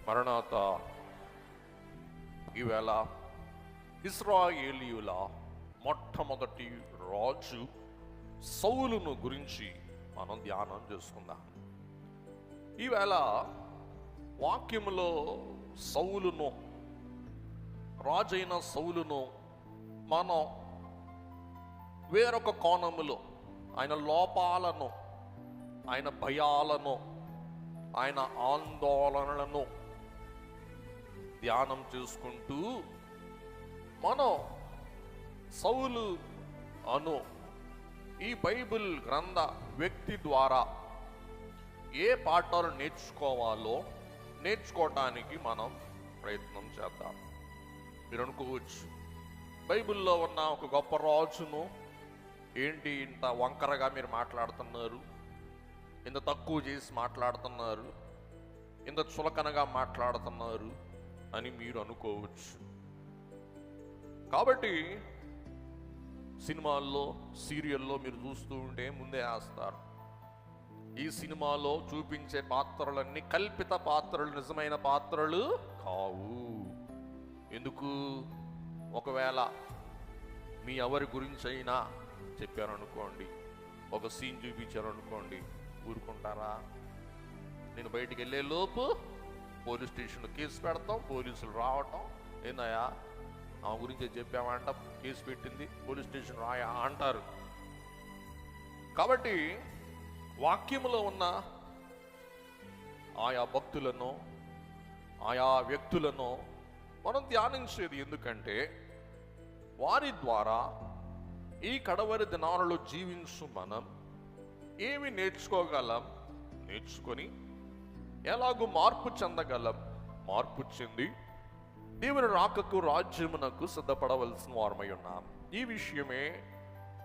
మరణాత ఈవేళ ఇశ్రాయేలీయుల మొట్టమొదటి రాజు సౌలును గురించి మనం ధ్యానం చేసుకుందాం. ఈవేళ వాక్యములో సౌలును, రాజైన సౌలును మనం వేరొక కోణములో ఆయన లోపాలను, ఆయన భయాలను, ఆయన ఆందోళనలను ధ్యానం చేసుకుంటూ మనం సౌలు అను ఈ బైబిల్ గ్రంథ వ్యక్తి ద్వారా ఏ పాఠాలు నేర్చుకోవటానికి మనం ప్రయత్నం చేద్దాం. మీరు అనుకోవచ్చు, బైబిల్లో ఉన్న ఒక గొప్ప రాజును ఏంటి ఇంత వంకరగా మీరు మాట్లాడుతున్నారు, ఇంత తక్కువ చేసి మాట్లాడుతున్నారు, ఇంత చులకనగా మాట్లాడుతున్నారు అని మీరు అనుకోవచ్చు. కాబట్టి సినిమాల్లో, సీరియల్లో మీరు చూస్తూ ఉంటే ముందే వేస్తారు, ఈ సినిమాలో చూపించే పాత్రలన్నీ కల్పిత పాత్రలు, నిజమైన పాత్రలు కావు. ఎందుకు? ఒకవేళ మీ ఎవరి గురించి అయినా చెప్పారనుకోండి, ఒక సీన్ చూపించారనుకోండి, ఊరుకుంటారా? నేను బయటికి వెళ్ళే లోపు పోలీస్ స్టేషన్లో కేసు పెడతాం, పోలీసులు రావటం, ఏందయ్యా ఆమె గురించి చెప్పామంట, కేసు పెట్టింది, పోలీస్ స్టేషన్ రాయా అంటారు. కాబట్టి వాక్యములో ఉన్న ఆయా భక్తులను, ఆయా వ్యక్తులను మనం ధ్యానించేది ఎందుకంటే వారి ద్వారా ఈ కడవరి దినాలలో జీవించు మనం ఏమి నేర్చుకోగలం, నేర్చుకొని ఎలాగూ మార్పు చెందగలం, మార్పు చెంది దేవుని రాకకు, రాజ్యమునకు సిద్ధపడవలసిన వారమై ఉన్నాం. ఈ విషయమే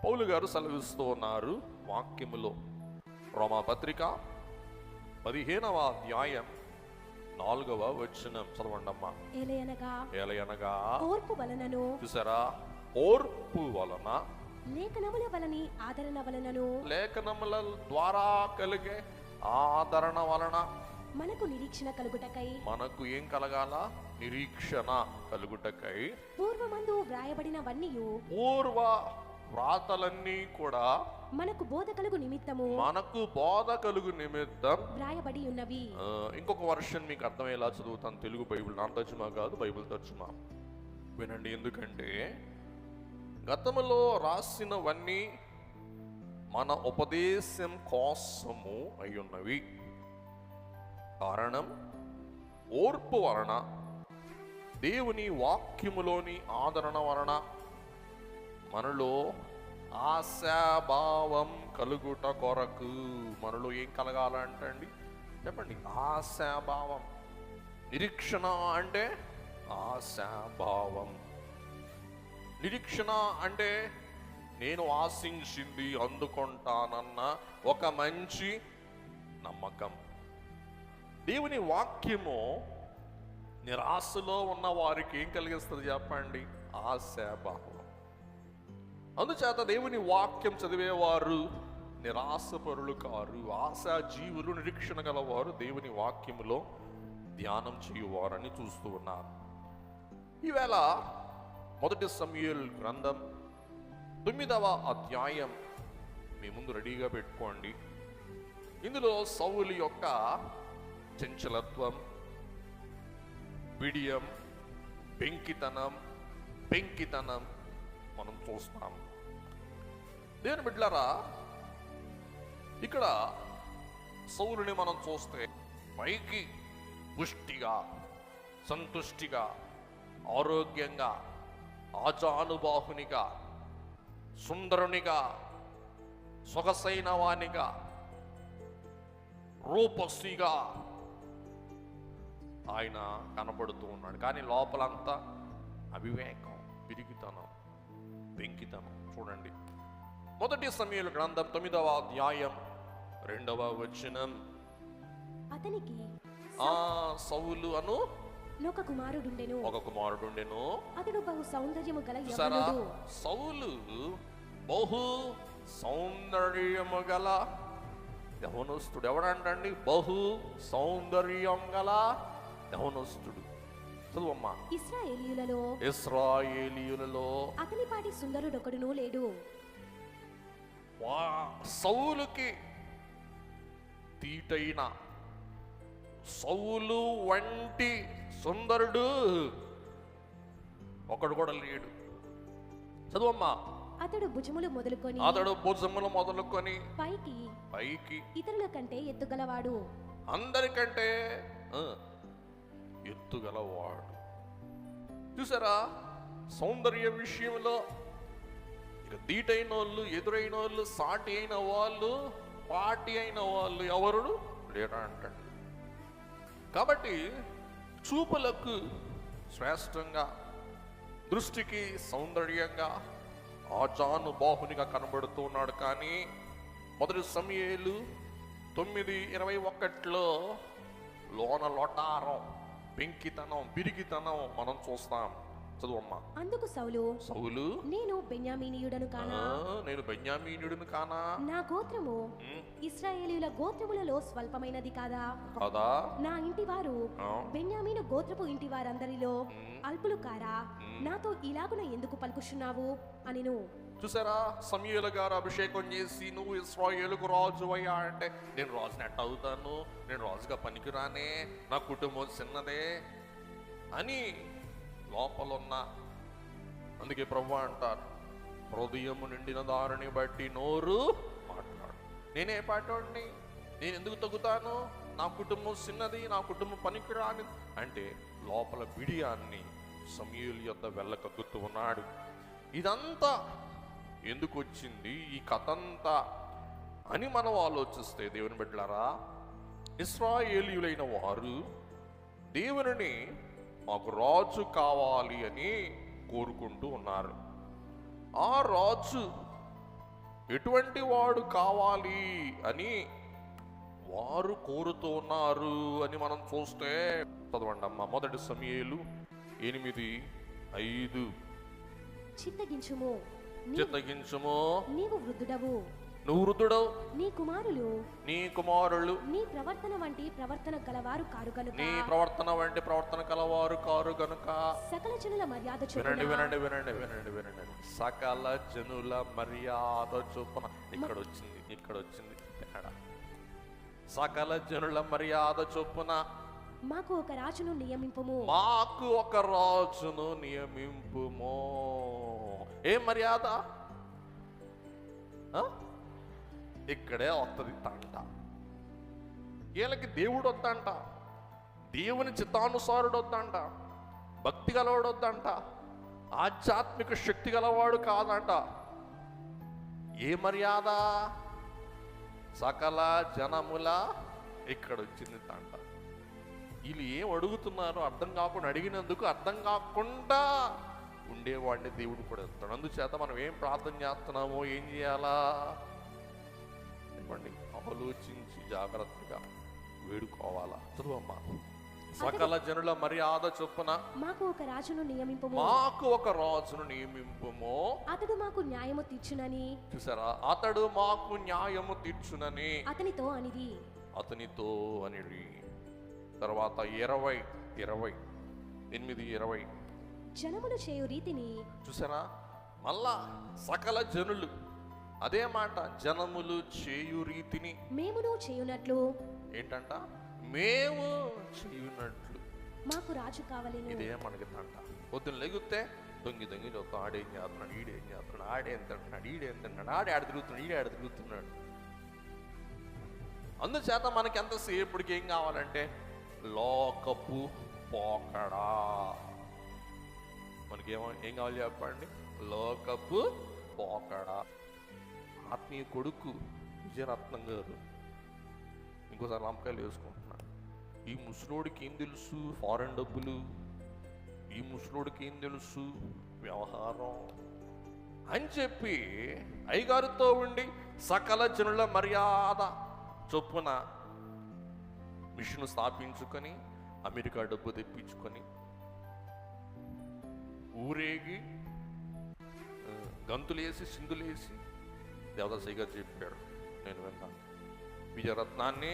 పౌలు గారు సెలవిస్తూ ఉన్నారు వాక్యములో. రోమాపత్రిక 15వ అధ్యాయం 4వ వచనం చదవండమ్మా. ఏలయనగా ఓర్పు వలనను, చూసారా, ఓర్పు వలన, లేఖనముల వలని ఆదరణ వలనను, లేఖనముల ద్వారా కలిగే ఆదరణ వలన మనకు నిరీక్షణ కలుగుటకై, మనకు ఏం కలగాల? నిరీక్షణ కలుగుటకై పూర్వమందు వ్రాయబడినవన్నీయు, పూర్వ వ్రాతలన్నీ కూడా మనకు బోధ కలుగు నిమిత్తము, మనకు బోధ కలుగు నిమిత్తం వ్రాయబడి ఉన్నవి. ఇంకొక వర్షన్ మీకు అర్థమయ్యేలా చదువుతాను, తెలుగు బైబిల్, నా తర్జుమా కాదు, బైబిల్ తర్జుమా వినండి. ఎందుకంటే గతములో రాసినవన్నీ మన ఉపదేశం కోసము అయ్యున్నవి. కారణం, ఓర్పు వలన, దేవుని వాక్యములోని ఆదరణ వలన మనలో ఆశాభావం కలుగుట కొరకు. మనలో ఏం కలగాలంటండి? చెప్పండి. ఆశాభావం. నిరీక్షణ అంటే ఆశాభావం. నిరీక్షణ అంటే నేను ఆశించింది అందుకుంటానన్న ఒక మంచి నమ్మకం. దేవుని వాక్యము నిరాశలో ఉన్న వారికి ఏం కలిగిస్తుంది చెప్పండి? ఆశాభావం. అందుచేత దేవుని వాక్యం చదివేవారు నిరాశపరులు కారు, ఆశా జీవులు, నిరీక్షణ గలవారు దేవుని వాక్యములో ధ్యానం చేయువారని చూస్తూ ఉన్నారు. ఈవేళ 1 సమూయేలు గ్రంథం 9వ అధ్యాయం మీ ముందు రెడీగా పెట్టుకోండి. ఇందులో సౌలు యొక్క చంచలత్వం, బిడియం, పెంకితనం మనం చూస్తాం. దేవుని బిడ్డలారా, ఇక్కడ సౌలుని మనం చూస్తే పైకి పుష్టిగా, సంతుష్టిగా, ఆరోగ్యంగా, ఆజానుబాహునిగా, సుందరునిగా, సొగసైన వానిగా, రూపసిగా ఆయన కనబడుతూ ఉన్నాడు. కానీ లోపలంతా అవివేకం, పిరికితనం, పెంకితనం. చూడండి 1 సమూయేలు గ్రంథం 9వ అధ్యాయం 2వ వచనం. అతనికి సౌలు అను ఒక కుమారుడుండెను, అతడు బహు సౌందర్యము గల యవ్వనుడు. సౌలు బహు సౌందర్యము గల యవ్వనస్తుడు. ఎవడంటండి? బహు సౌందర్యం గల యవనస్తుడు. చదువమ్మా. ఇశ్రాయేలీయులలో అతని పాటి సుందరుడొకడును లేడు. సౌలుకి తీటైన సౌలు వంటి సుందరుడు ఒకడు కూడా లేడు. చదువమ్మా. అతడు భుజములు మొదలుకొని పైకి ఇతరుల కంటే ఎత్తుగలవాడు. అందరికంటే ఎత్తుగలవాడు. చూసారా, సౌందర్య విషయంలో ఇక దీటైన వాళ్ళు, ఎదురైన వాళ్ళు, సాటి అయిన వాళ్ళు, పాటి అయిన వాళ్ళు ఎవరు లేరా అంటాడు. కాబట్టి చూపులకు శ్రేష్టంగా, దృష్టికి సౌందర్యంగా, ఆజానుబాహునిగా కనబడుతున్నాడు. కానీ మొదటి సమూయేలు 9:21 లోన లోటారం, పెంకితనం, బిరిగితనం మనం చూస్తాం. చదువమ్మా. అందుకు సౌలు నేను బెన్యామీనీయుడను కానా, నా గోత్రము ఇశ్రాయేలీయుల గోత్రములలో స్వల్పమైనది కాదా? నా ఇంటి వారు బెన్యామీను గోత్రపు ఇంటి వారందరిలో అల్పులు కారా? నాతో ఇలాగున ఎందుకు పలుకుచున్నావు అనిను. చూసారా, సమూయేలు గారు అభిషేకం చేసి నువ్వు ఇశ్రాయేలుకు రాజు అయ్యా అంటే, నేను రాజుని ఎట్ట అవుతాను, నేను రాజుగా పనికిరానే, నా కుటుంబం చిన్నదే అని లోపలున్న. అందుకే ప్రభువు అంటారు, హృదయము నిండిన దారిని బట్టి నోరు మాట్లాడు. నేనే పాటోడిని, నేను ఎందుకు తగ్గుతాను, నా కుటుంబం చిన్నది, నా కుటుంబం పనికిరాని అంటే లోపల బిడియాన్ని సమూయేలు యొద్ద వెళ్ళకక్కుతూ ఉన్నాడు. ఇదంతా ఎందుకు వచ్చింది, ఈ కథంతా అని మనం ఆలోచిస్తే దేవుని బిడ్డలారా, ఇశ్రాయేలీయులైన వారు దేవుని మాకు రాజు కావాలి అని కోరుకుంటూ ఉన్నారు. ఆ రాజు ఎటువంటి వాడు కావాలి అని వారు కోరుతూ ఉన్నారు అని మనం చూస్తే, చదవండి అమ్మా. మొదటి సమూయేలు 8:5. చిత్తగించుము, నీవు వృద్ధుడవు, నువ్వు వృద్ధుడవు, నీ కుమారులు నీ ప్రవర్తన వంటి ప్రవర్తన గలవారు కారు గనుక, సకల జనుల మర్యాద చొప్పున, వినండి, సకల జనుల మర్యాద చొప్పున. ఇక్కడ వచ్చింది సకల జనుల మర్యాద చొప్పున మాకు ఒక రాజును నియమింపుము. ఏం మర్యాద? ఇక్కడే వస్తుంది తంట. వీళ్ళకి దేవుడు వద్దంట, దేవుని చిత్తానుసారుడు వద్దంట, భక్తి గలవాడు వద్దంట, ఆధ్యాత్మిక శక్తి గలవాడు కాదంట. ఏ మర్యాద? సకల జనముల. ఇక్కడ వచ్చింది తంట. వీళ్ళు ఏం అడుగుతున్నారో అర్థం కాకుండా, అడిగినందుకు అర్థం కాకుండా ఉండేవాడిని దేవుడు కూడా ఇస్తాడు. అందుచేత మనం ఏం ప్రార్థన చేస్తున్నామో, ఏం చేయాలా చెప్పండి, ఆలోచించి జాగ్రత్తగా వేడుకోవాలా. చదువమ్మా. సకల జనుల మర్యాద చొప్పున మాకు ఒక రాజును నియమింపుము. అతడు మాకు న్యాయము తీర్చునని. చూసారా, అతడు మాకు న్యాయము తీర్చునని అతనితో అనిడి. తర్వాత 8:20 జనములు చేయు రీతిని. చూసారా, మళ్ళా సకల జనులు అదే మాట, జనములు చేయు రీతిని మేమును చేయునట్లు. ఏంటంట? మేము చేయునట్లు మాకు రాజు కావాలని. ఇదే మనకి తంట. పొద్దున్న లెగితే దొంగి చూస్తాం, ఆడేం చేస్తున్నాడు, ఈడేం చేస్తున్నాడు, ఆడేం తింటున్నాడు, ఈడేం తింటున్నాడు, ఆడ తిరుగుతున్నాడు. అందుచేత మనకి ఎంతసేపటికి ఏం కావాలంటే లోకపు పోకడా. మనకి ఏం కావాలి చెప్పండి? లోకపు పోకడా. ఆత్మీయ కొడుకు విజయరత్నం గారు ఇంకోసారి లంపకాయలు వేసుకుంటున్నాడు. ఈ ముసలోడికి ఏం తెలుసు ఫారెన్ డబ్బులు, ఈ ముసలోడికి ఏం తెలుసు వ్యవహారం అని చెప్పి అయ్యగారితో ఉండి సకల జనుల మర్యాద చొప్పున మిషన్ స్థాపించుకొని అమెరికా డబ్బు తెప్పించుకొని ఊరేగి గంతులేసి సింధులేసి దేవదాసయ్య గారు చెప్పాడు, నేను విన్నాను. విజయరత్నాన్ని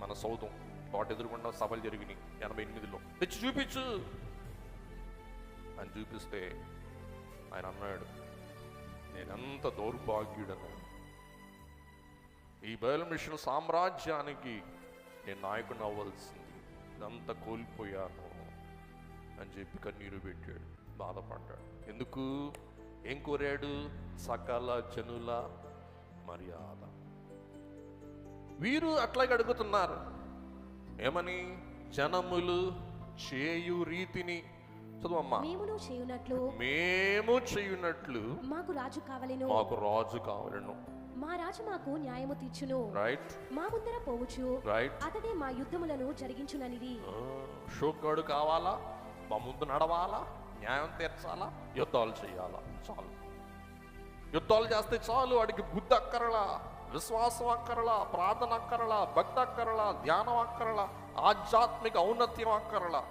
మన సౌధం తోట ఎదురుకుండా సభలు జరిగినాయి 88లో. తెచ్చి చూపించు అని చూపిస్తే ఆయన అన్నాడు, నేనెంత దౌర్భాగ్యుడను, ఈ బయలు మిషన్ సామ్రాజ్యానికి నేను నాయకుని అవ్వాల్సింది, ఇదంతా కోల్పోయాను అని చెప్పి కన్నీరు పెట్టాడు, బాధపడ్డాడు. ఎందుకు? ఏం కోరాడు? సకల జనుల మర్యాద. వీరు అట్లాగే అడుగుతున్నారు, ఏమని? జనములు చేయు రీతిని, చదువమ్మా. మేము చేయునట్లు మాకు రాజు కావలెను, మాకు రాజు కావలెను, మా రాజు మాకు న్యాయము తీర్చును, రైట్, మా ముందర పోవచ్చు, రైట్, అతడే మా యుద్ధములను జరిగించుననిది. షోక్గాడు కావాలా, మా ముందు నడవాలా, న్యాయం తీర్చాలా, యుద్ధాలు చేయాలా, చాలు. యుద్ధాలు చేస్తే చాలు. వాడికి బుద్ధి అక్కరలా, విశ్వాసం అక్కరలా, ప్రార్థన అక్కరలా, భక్తి అక్కరలా, ధ్యానం అక్కరలా, ఆధ్యాత్మిక ఔన్నత్యం అక్కరలా.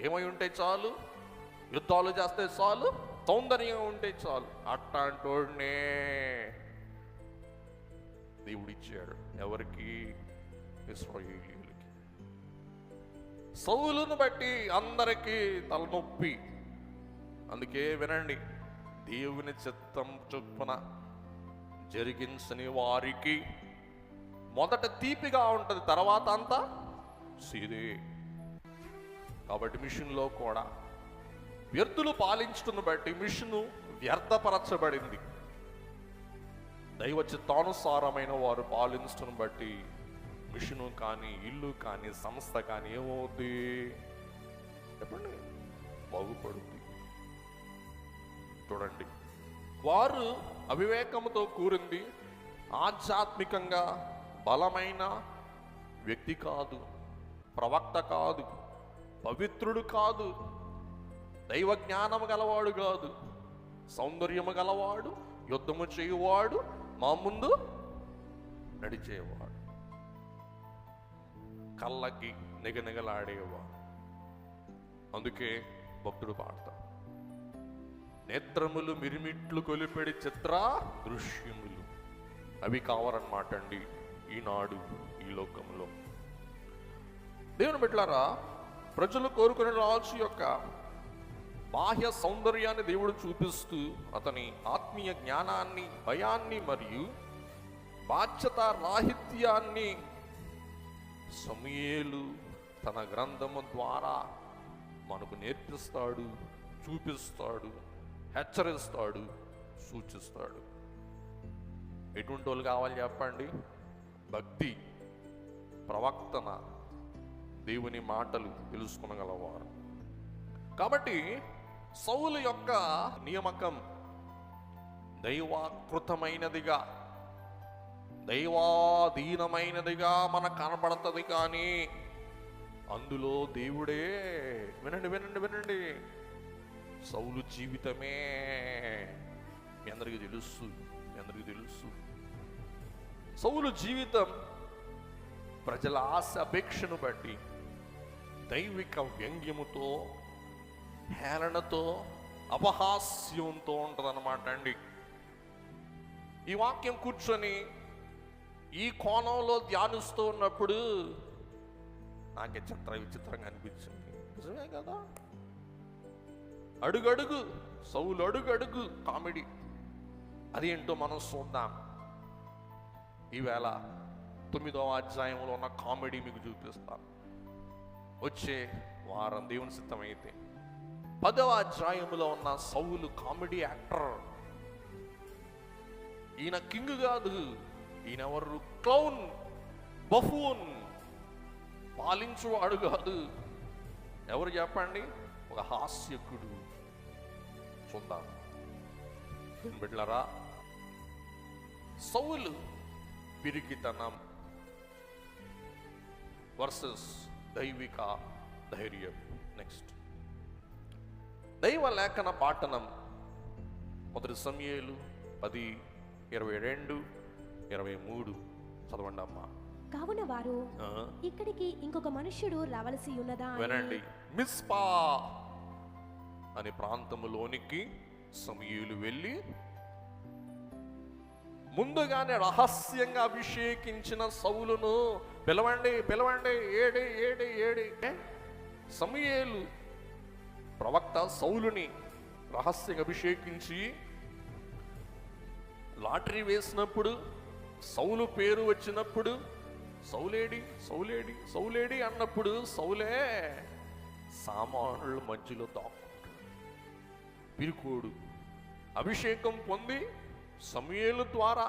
ఏమై ఉంటే చాలు, యుద్ధాలు చేస్తే చాలు, సౌందర్యంగా ఉంటే చాలు. అట్లాంటోడ్నే దేవుడిచ్చాడు. ఎవరికి? ఇశ్రాయేలీయులకి. సౌలును బట్టి అందరికీ తలనొప్పి. అందుకే వినండి, దేవుని చిత్తం చొప్పున జరిగించని వారికి మొదట తీపిగా ఉంటుంది, తర్వాత అంతా సీదే. కాబట్టి మిషన్లో కూడా వ్యర్థులు పాలించుతున్న బట్టి మిషను వ్యర్థపరచబడింది. దైవ చిత్తానుసారమైన వారు పాలించడం బట్టి మిషను కానీ, ఇల్లు కానీ, సంస్థ కానీ ఏమవుద్ది? చెప్పండి, బాగుపడుద్ది. చూడండి, వారు అవివేకముతో కూరింది, ఆధ్యాత్మికంగా బలమైన వ్యక్తి కాదు, ప్రవక్త కాదు, పవిత్రుడు కాదు, దైవ జ్ఞానము గలవాడు కాదు, సౌందర్యము గలవాడు, యుద్ధము చేయువాడు, మా ముందు నడిచేవాడు, కళ్ళకి నిగనిగలాడేవాడు. అందుకే భక్తుడు పాడతాడు, నేత్రములు మిరిమిట్లు కొలిపెడి చిత్ర దృశ్యములు. అవి కావాలన్నమాట అండి ఈనాడు ఈ లోకంలో. దేవుని బిడ్డలారా, ప్రజలు కోరుకునే రాజు యొక్క బాహ్య సౌందర్యాన్ని దేవుడు చూపిస్తూ అతని ఆత్మీయ జ్ఞానాన్ని, భయాన్ని మరియు బాధ్యత రాహిత్యాన్ని సమూయేలు తన గ్రంథము ద్వారా మనకు నేర్పిస్తాడు, చూపిస్తాడు, హెచ్చరిస్తాడు, సూచిస్తాడు. ఎటువంటి వాళ్ళు కావాలి చెప్పండి? భక్తి, ప్రవక్తన, దేవుని మాటలు తెలుసుకొనగలవారు. కాబట్టి సౌలు యొక్క నియామకం దైవాకృతమైనదిగా, దైవాధీనమైనదిగా మనకు కనబడుతుంది. కానీ అందులో దేవుడే, వినండి వినండి వినండి, సౌలు జీవితమే మీ అందరికీ తెలుసు, మీ అందరికీ తెలుసు. సౌలు జీవితం ప్రజల ఆశ అపేక్షను బట్టి దైవిక వ్యంగ్యముతో, హేళనతో, అపహాస్యంతో ఉంటుందన్నమాట అండి. ఈ వాక్యం కూర్చొని ఈ కోణంలో ధ్యానిస్తూ ఉన్నప్పుడు నాకే విచిత్రంగా అనిపించింది. నిజమే కదా? అడుగడుగు సౌలు, అడుగడుగు కామెడీ. అదేంటో మనం చూద్దాం. ఈవేళ 9వ అధ్యాయంలో ఉన్న కామెడీ మీకు చూపిస్తాను. వచ్చే వారం దేవుని సిద్ధమైతే 10వ అధ్యాయంలో ఉన్న సౌలు కామెడీ యాక్టర్. ఈయన కింగ్ కాదు, ఈయన ఎవరు? క్లౌన్, బఫూన్, పాలించువాడు కాదు. ఎవరు చెప్పండి? ఒక హాస్యకుడు. చూద్దాం బిడ్డలారా. సౌలు పిరికితనం వర్సెస్ దైవిక ధైర్యం. నెక్స్ట్, దైవ లేఖన పాఠనం 1 సమూయేలు 10:22-23 చదవండి అమ్మా. కావున వారు ఇక్కడికి ఇంకొక మనుష్యుడు రావలసి ఉన్నదా? వినండి, మిస్పా అనే ప్రాంతములోనికి సమూయేలు వెళ్ళి ముందుగానే రహస్యంగా అభిషేకించిన సౌలును పిలవండి పిలవండి, ఏడి ఏడి ఏడి. సమూయేలు ప్రవక్త సౌలుని రహస్యంగా అభిషేకించి లాటరీ వేసినప్పుడు, సౌలు పేరు వచ్చినప్పుడు సౌలేడి సౌలేడి సౌలేడి అన్నప్పుడు సౌలే సామానుల మధ్యలో దాక్కుంటాడు. పిరుకోడు అభిషేకం పొంది సమూయేలు ద్వారా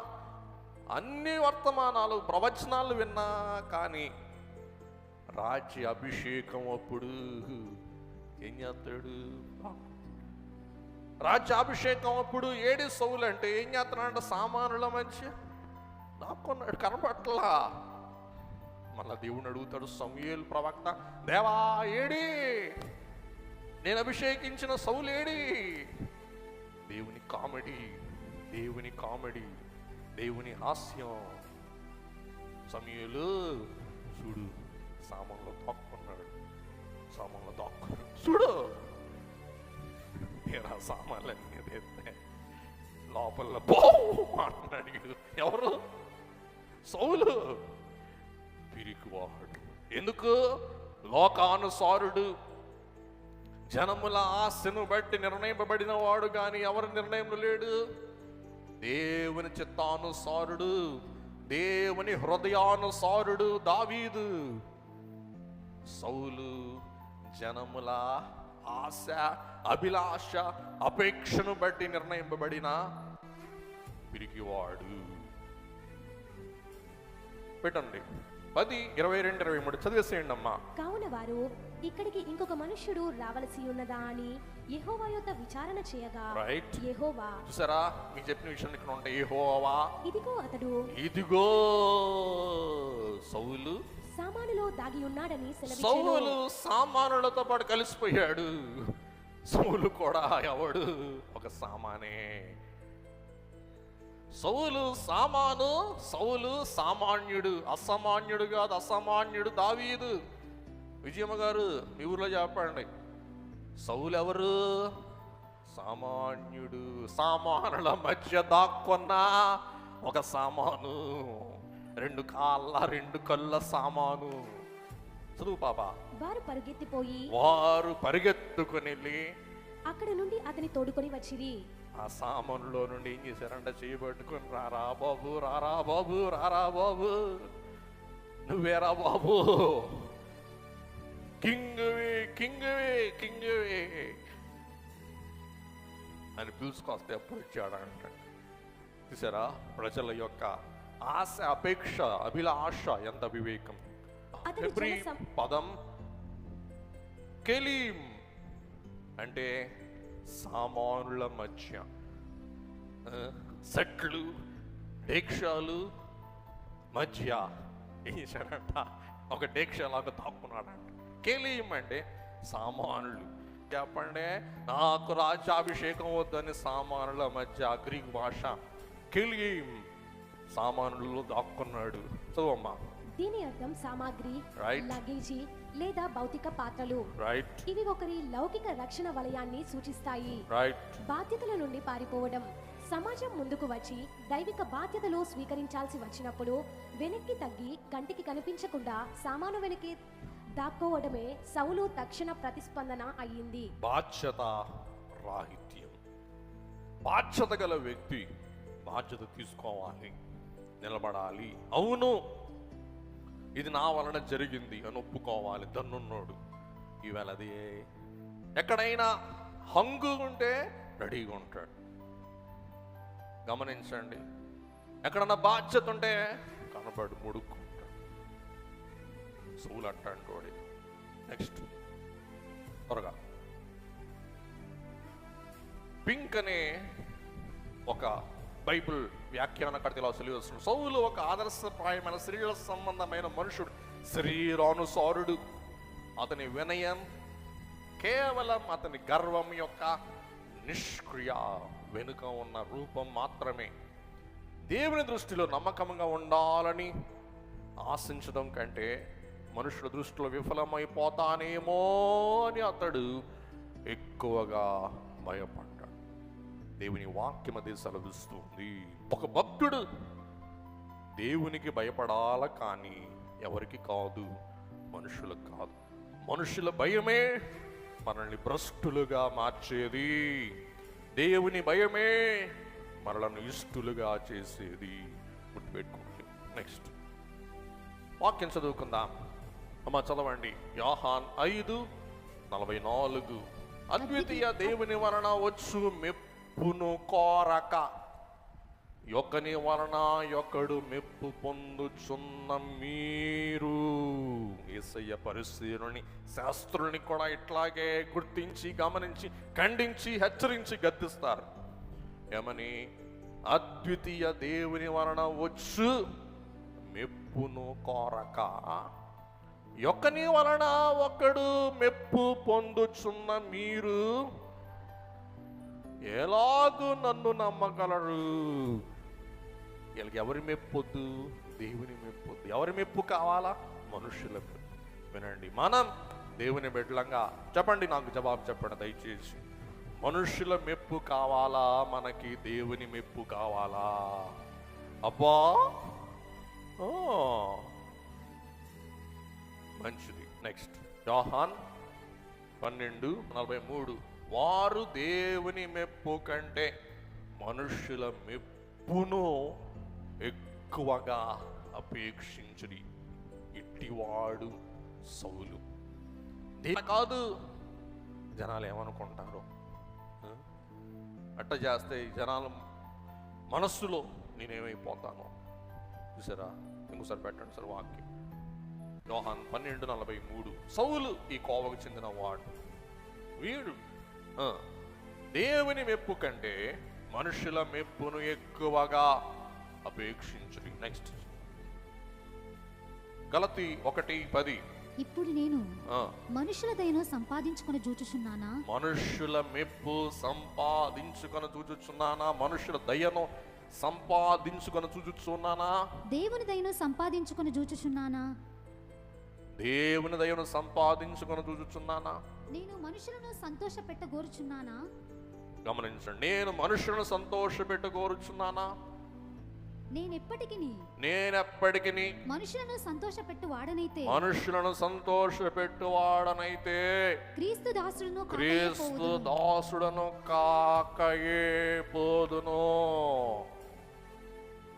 అన్ని వర్తమానాలు ప్రవచనాలు విన్నా కానీ రాజ్య అభిషేకం అప్పుడు ఏం చేస్తాడు? రాజ్యాభిషేకం అప్పుడు ఏడి సౌలు అంటే ఏం చేస్తున్నాడు? సామానుల మధ్య దాక్కున్నాడు, కనపట్లా. మళ్ళా దేవుని అడుగుతాడు సమూయేలు ప్రవక్త, దేవా ఏడి, నేను అభిషేకించిన సౌలు ఏడి? దేవుని కామెడీ, దేవుని కామెడీ, దేవుని హాస్యం. సమూయేలు చూడు, సామాన్లో దాక్కున్నాడు, సామాన్లో దాక్కున్నాడు చూడు. నేను ఆ సామాన్లన్నీ తెస్తే లోపల అన్నాడు. ఎవరు? సౌలు. పిరికివాడు. ఎందుకు? లోకానుసారుడు, జనముల ఆశను బట్టి నిర్ణయింపబడిన వాడు కానీ ఎవరి నిర్ణయం లేడు. దేవుని చిత్తానుసారుడు, దేవుని హృదయానుసారుడు దావీదు. సౌలు జనముల ఆశ, అభిలాష, అపేక్షను బట్టి నిర్ణయింపబడిన పిరికివాడు. పెట్టండి 10, 22, 23 చదివేసేయండి అమ్మా. కావున వారు ఇక్కడికి ఇంకొక మనుష్యుడు రావలసి ఉన్నదా అని యెహోవా యొద్ద విచారణ చేయగా, రైట్, యెహోవా, చూసారా మీకు చెప్పిన విషయం ఇక్కడ ఉంటాయి. యెహోవా ఇదిగో అతడు, ఇదిగో సౌలు సామానులో దాగి ఉన్నాడని సెలవిచ్చెను. సౌలు సామానులతో పాటు కలిసిపోయాడు. సౌలు కూడా ఎవడు? ఒక సామానే. సౌలు సామాను, సౌలు సామాన్యుడు, అసామాన్యుడు కాదు, అసామాన్యుడు దావీదు. విజయమ్మ గారు మీ ఊర్లో చెప్పండి, సౌలు ఎవరు? సామాన్యుడు, సామానుల మధ్య దాక్కున్న ఒక సామాను, 2 కాళ్ళ 2 కళ్ళ సామాను. చదువు పాప. వారు పరిగెత్తుకుని అక్కడ నుండి అతని తోడుకొని వచ్చిరి. ఆ సామానులో నుండి ఏం చేశారంటే చేయబట్టుకుని, రారా బాబు, రారా బాబు, రారా బాబు, నువ్వేరా బాబు, కింగ్వి కింగ్వి కింగ్వి అని పిలుచుకొస్తే ఎప్పుడు వచ్చాడంట. చూసారా ప్రజల యొక్క ఆశ, అపేక్ష, అభిలాష, ఎంత వివేకం. హెబ్రీ పదం కెలీం అంటే సామానుల మధ్య, సెట్లు, డేక్షాలు మధ్య ఏం చేశాడంట? ఒక డేక్షలాగా దాక్కున్నాడంట. కెలీం అంటే సామానులు. చెప్పండి, నాకు రాజ్యాభిషేకం వద్దని సామానుల మధ్య, గ్రీక్ భాష కెలీం, సామానుల్లో దాక్కున్నాడు. చదువమ్మా. దీని అర్థం సామాగ్రి, లగేజీ లేదా భౌతిక పాత్రలు. రైట్. ఇవి ఒకరి లౌకిక రక్షణ వలయాన్ని సూచిస్తాయి. రైట్. బాధ్యతల నుండి పారిపోవడం. సమాజం ముందుకు వచ్చి దైవిక బాధ్యతలు స్వీకరించాల్సి వచ్చినప్పుడు వెనక్కి తగ్గి కంటికి కనిపించకుండా సామాను వెనక్కి దాక్కోవడమే సౌలు తక్షణ ప్రతిస్పందన అయ్యింది. బాధ్యత రాహిత్యం. బాధ్యత గల వ్యక్తి బాధ్యత తీసుకోవాలి, నిలబడాలి. అవును, ఇది నా వలన జరిగింది అని ఒప్పుకోవాలి. దన్నున్నోడు ఈవేళ అది ఎక్కడైనా హంగు ఉంటే రెడీగా ఉంటాడు. గమనించండి, ఎక్కడన్నా బాధ్యత ఉంటే కనబడి ముడుక్కుంటాడు. సౌలు అట్టంటోడి. నెక్స్ట్ త్వరగా. పింక్ అనే ఒక బైబిల్ వ్యాఖ్యానకర్త ఇలా తెలియజేస్తున్నాడు. సౌలు ఒక ఆదర్శప్రాయమైన శరీర సంబంధమైన మనుషుడు, శరీరానుసారుడు. అతని వినయం కేవలం అతని గర్వం యొక్క నిష్క్రియ వెనుక ఉన్న రూపం మాత్రమే. దేవుని దృష్టిలో నమ్మకంగా ఉండాలని ఆశించడం కంటే మనుషుల దృష్టిలో విఫలమైపోతానేమో అని అతడు ఎక్కువగా భయపడ్డాడు. దేవుని వాక్యం అది సెలవిస్తుంది. ఒక భక్తుడు దేవునికి భయపడాల కానీ ఎవరికి కాదు, మనుషులకు కాదు. మనుషుల భయమే మనల్ని భ్రష్టులుగా మార్చేది, దేవుని భయమే మనలను ఇష్టులుగా చేసేది. గుర్తుపెట్టుకోండి. నెక్స్ట్ వాక్యం చదువుకుందాం. అమ్మ చదవండి. యోహాన్ 5:44. అద్వితీయ దేవుని వలన వచ్చు మెప్పును కోరక యొక్కని వలన యొక్కడు మెప్పు పొందుచున్న మీరు. యేసయ్య పరిశీలనని శాస్త్రుల్ని కూడా ఇట్లాగే గుర్తించి, గమనించి, ఖండించి, హెచ్చరించి గద్దిస్తారు. ఏమని? అద్వితీయ దేవుని వలన వచ్చు మెప్పును కోరక యొక్కని వలన ఒకడు మెప్పు పొందుచున్న మీరు ఎలాగూ నన్ను నమ్మగలరు. వీళ్ళకి ఎవరి మెప్పొద్దు? దేవుని మెప్పొద్దు. ఎవరి మెప్పు కావాలా? మనుషుల మెప్పు. వినండి, మనం దేవుని బిడ్డలంగా చెప్పండి, నాకు జవాబు చెప్పండి దయచేసి. మనుషుల మెప్పు కావాలా, మనకి దేవుని మెప్పు కావాలా? అబ్బా, మంచిది. నెక్స్ట్ యోహాన్ 12:43. వారు దేవుని మెప్పు కంటే మనుషుల మెప్పును ఎక్కువగా అపేక్షించుడి. ఇట్టివాడు సౌలు. కాదు, జనాలు ఏమనుకుంటారు, అట్ట చేస్తే జనాలు మనస్సులో నేనేమైపోతాను. చూసారా? ఇంకోసారి పెట్టండి సార్ వాక్యం. యోహాన్ 12:43. సౌలు ఈ కోవకు చెందిన వాడు. వీడు దేవుని మెప్పు కంటే మనుషుల మెప్పును ఎక్కువగా అపేక్షించుడి. నెక్స్ట్ గలతీ 1:10. ఇప్పుడు నేను మనుషుల దయను సంపాదించుకొని చూచుచున్నానా? మనుషుల మెప్పు సంపాదించుకొని చూచుచున్నానా? మనుషుల దయను సంపాదించుకొని చూచుచున్నానా? దేవుని దయను సంపాదించుకొని చూచుచున్నానా? దేవుని దయను సంపాదించుకొని చూచుచున్నానా? నేను మనుషులను సంతోషపెట్టగోరుచున్నానా? గమనించండి, నేను మనుషులను సంతోషపెట్టగోరుచున్నానా? నేనెప్పటికీ మనుషులను సంతోషపెట్టువాడనైతే క్రీస్తు దాసుడను కాకయే పోదును.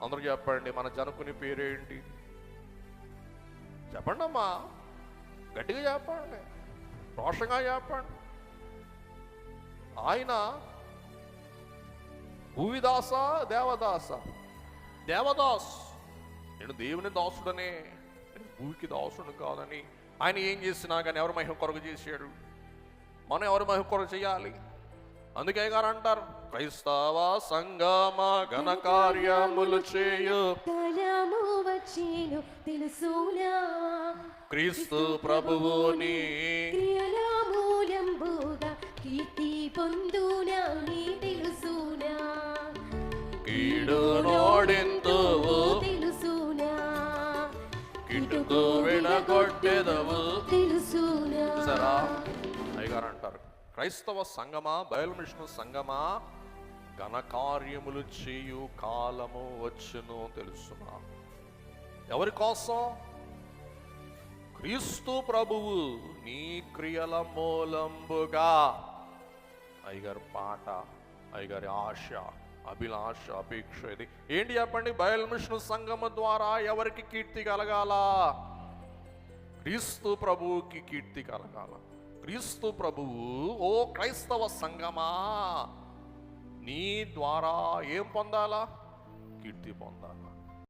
అందరూ చెప్పండి, మన జనకుని పేరేంటి? చెప్పండి అమ్మా, గట్టిగా చెప్పండి, రోషంగా చెప్పండి. ఆయన భూవిదాస, దేవదాస? దేవదాస్. నేను దేవుని దాసుడనే, నేను భూమికి దాసుడు కాదని. ఆయన ఏం చేసినా కానీ ఎవరి మహిమ కొరకు చేశాడు? మనం ఎవరి మహిమ కొరకు చేయాలి? అందుకే గారు అంటారు, క్రైస్తవ సంగమ ఘన కార్యములు చేయు క్రీస్తు ప్రభువుని కీడు నోడింతువు కిటుకు విడగొట్టెదవు. చూసారా? అయ్యగారు అంటారు, క్రైస్తవ సంగమా, బయలు మిషన్ సంగమా, ఘనకార్యములు చేయు కాలము వచ్చును తెలుసునా? ఎవరి కోసం? క్రీస్తు ప్రభువు నీ క్రియల మూలంబుగా. అయ్యగారి పాట, అయ్యగారి ఆశ, అభిలాష, అపేక్ష ఇది ఏంటి చెప్పండి? బయలు మిషన్ సంగమ ద్వారా ఎవరికి కీర్తి కలగాల? క్రీస్తు ప్రభువుకి కీర్తి కలగాల. క్రీస్తు ప్రభువు, ఓ క్రైస్తవ సంగమా, నీ ద్వారా ఏం పొందాలా? కీర్తి పొందాలా.